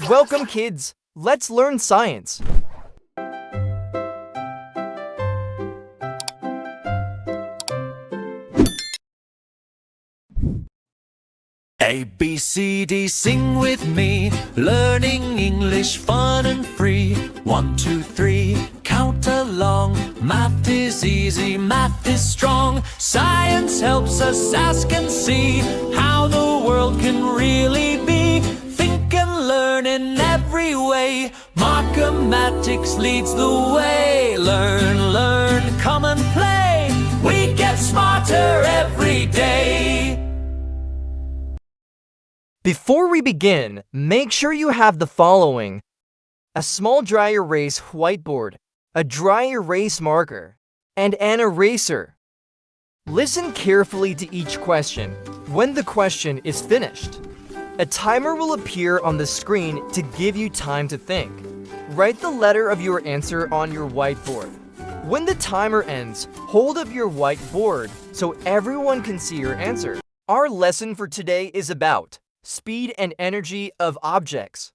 Welcome, kids! Let's learn science. A, B, C, D, sing with me. Learning English fun and free. 1, 2, 3, count along. Math is easy, math is strong. Science helps us ask and see how the world can really be. Think and learn in every way. Markimatics leads the way. Learn, learn, come and play. We get smarter every day. Before we begin, make sure you have the following: a small dry erase whiteboard, a dry erase marker, and an eraser. Listen carefully to each question. When the question is finished, a timer will appear on the screen to give you time to think. Write the letter of your answer on your whiteboard. When the timer ends, hold up your whiteboard so everyone can see your answer. Our lesson for today is about speed and energy of objects.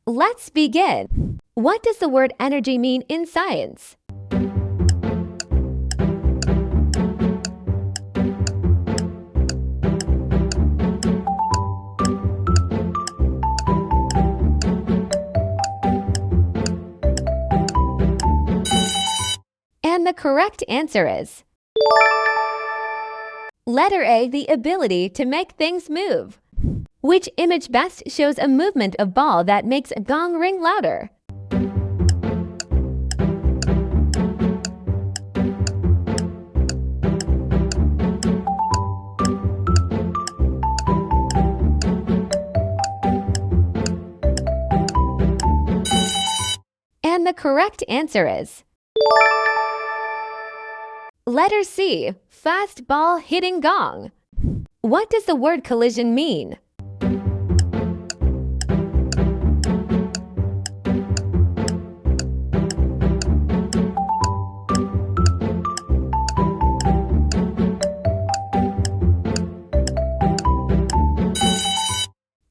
Let's begin. What does the word energy mean in science? And the correct answer is letter A, the ability to make things move. Which image best shows a movement of ball that makes a gong ring louder? And the correct answer is letter C, fast ball hitting gong. What does the word collision mean?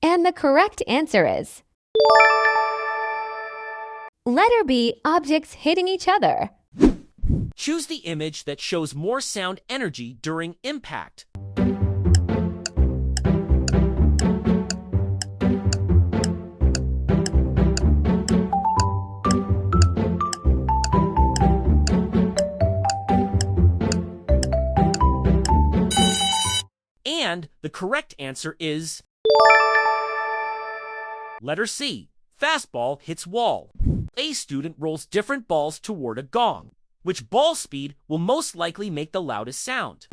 And the correct answer is letter B, objects hitting each other. Choose the image that shows more sound energy during impact. And the correct answer is letter C, fastball hits wall. A student rolls different balls toward a gong. Which ball speed will most likely make the loudest sound?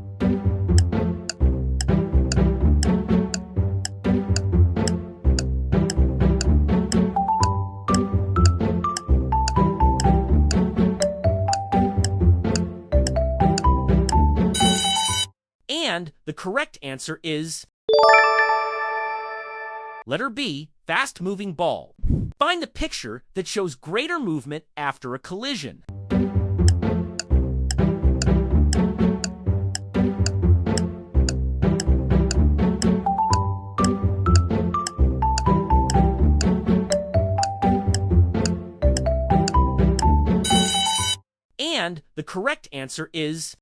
And the correct answer is letter B, fast-moving ball. Find the picture that shows greater movement after a collision. And the correct answer is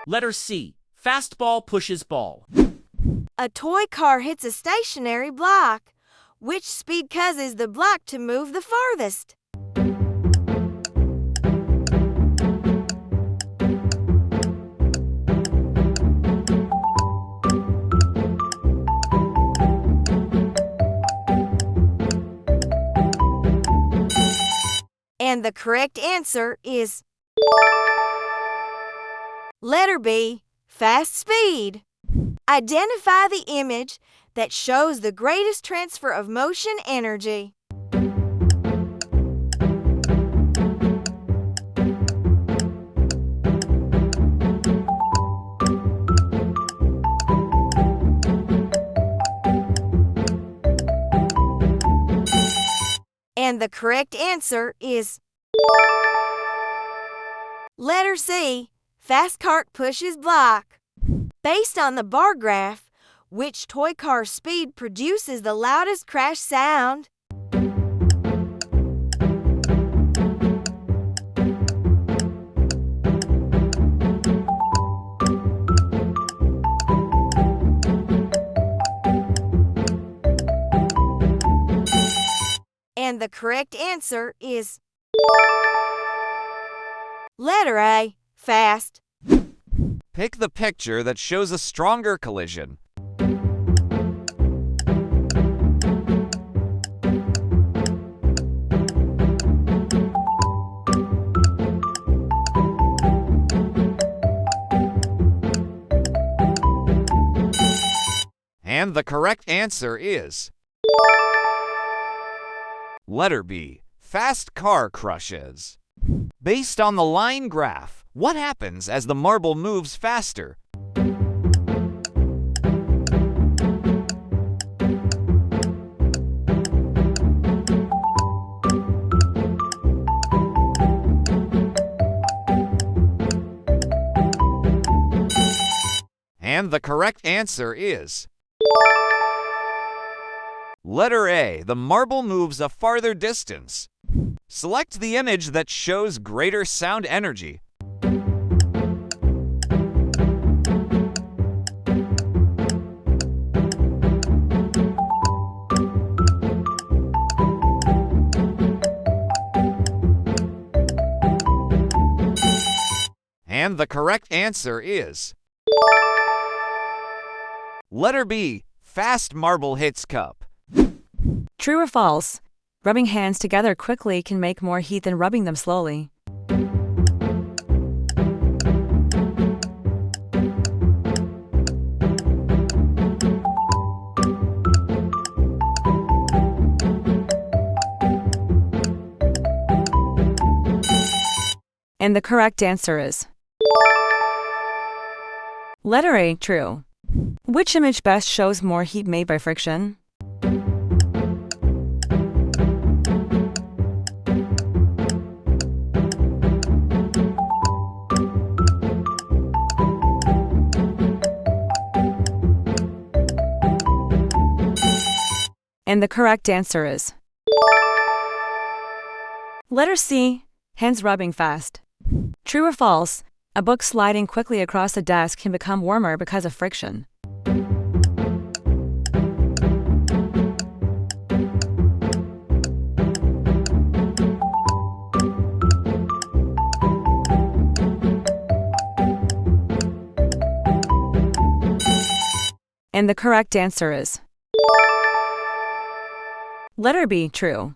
letter C, fastball pushes ball. A toy car hits a stationary block. Which speed causes the block to move the farthest? And the correct answer is letter B, fast speed. Identify the image that shows the greatest transfer of motion energy. And the correct answer is letter C, fast cart pushes block. Based on the bar graph, which toy car speed produces the loudest crash sound? And the correct answer is letter A, fast. Pick the picture that shows a stronger collision. And the correct answer is letter B, fast car crushes. Based on the line graph, what happens as the marble moves faster? And the correct answer is letter A, the marble moves a farther distance. Select the image that shows greater sound energy. And the correct answer is letter B, fast marble hits cup. True or false? Rubbing hands together quickly can make more heat than rubbing them slowly. And the correct answer is letter A, true. Which image best shows more heat made by friction? And the correct answer is letter C, hands rubbing fast. True or false? A book sliding quickly across the desk can become warmer because of friction. And the correct answer is letter B, true.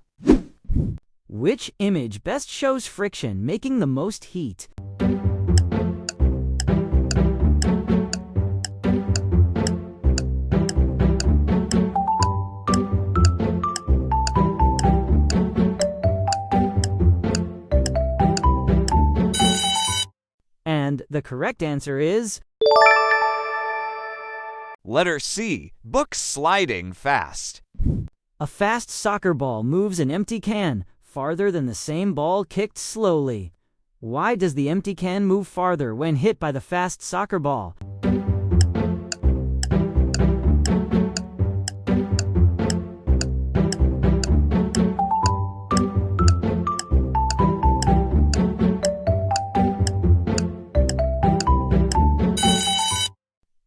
Which image best shows friction making the most heat? And the correct answer is letter C, books sliding fast. a fast soccer ball moves an empty can farther than the same ball kicked slowly. Why does the empty can move farther when hit by the fast soccer ball?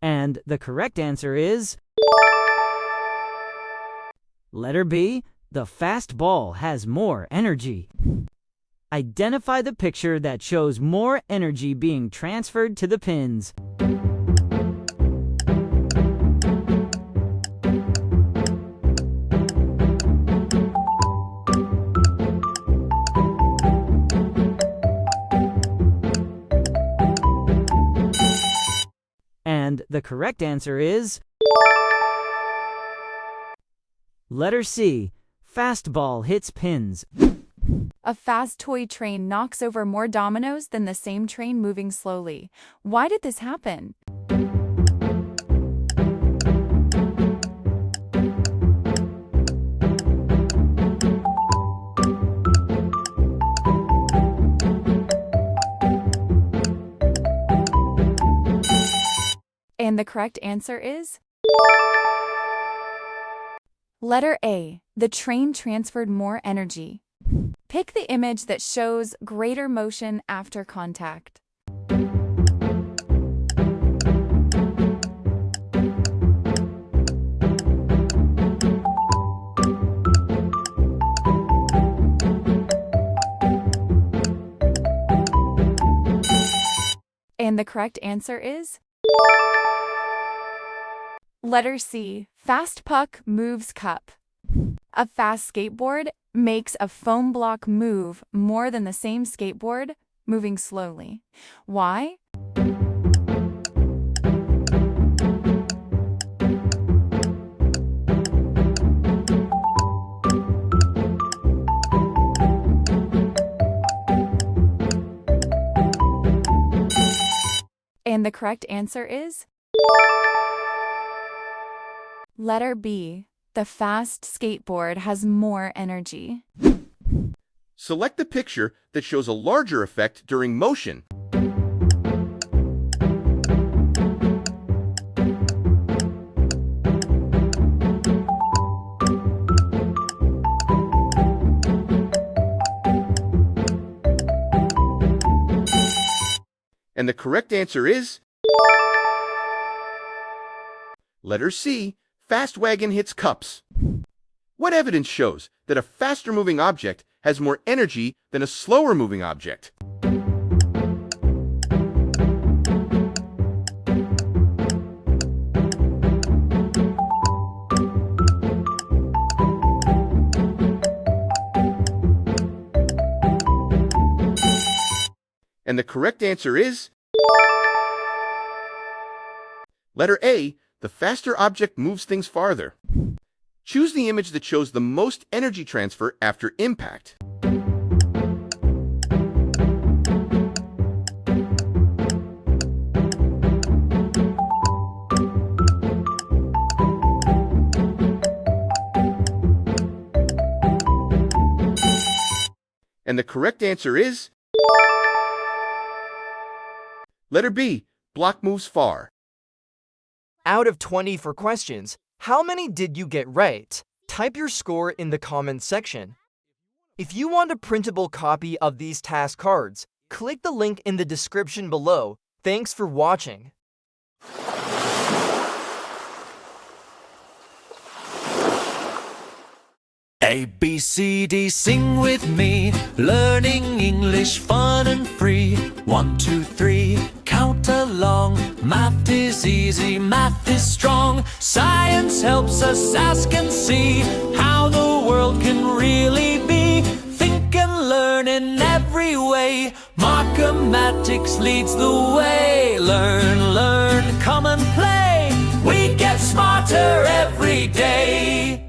And the correct answer is letter B. The fast ball has more energy. Identify the picture that shows more energy being transferred to the pins. And the correct answer is letter C. Fast ball hits pins. A fast toy train knocks over more dominoes than the same train moving slowly. Why did this happen? And the correct answer is letter A. The train transferred more energy. Pick the image that shows greater motion after contact. And the correct answer is letter C. Fast puck moves cup. A fast skateboard makes a foam block move more than the same skateboard moving slowly. Why? And the correct answer is letter B. The fast skateboard has more energy. Select the picture that shows a larger effect during motion. And the correct answer is letter C. Fast wagon hits cups. What evidence shows that a faster moving object has more energy than a slower moving object? And the correct answer is letter A. The faster object moves things farther. Choose the image that shows the most energy transfer after impact. And the correct answer is letter B. Block moves far. Out of 20 for questions, how many did you get right? Type your score in the comments section. If you want a printable copy of these task cards, click the link in the description below. Thanks for watching. A, B, C, D, sing with me. Learning English fun and free. 1, 2, 3, count along. Math is easy, math is strong. Science helps us ask and see how the world can really be. Think and learn in every way. Markimatics leads the way. Learn, learn, come and play. We get smarter every day.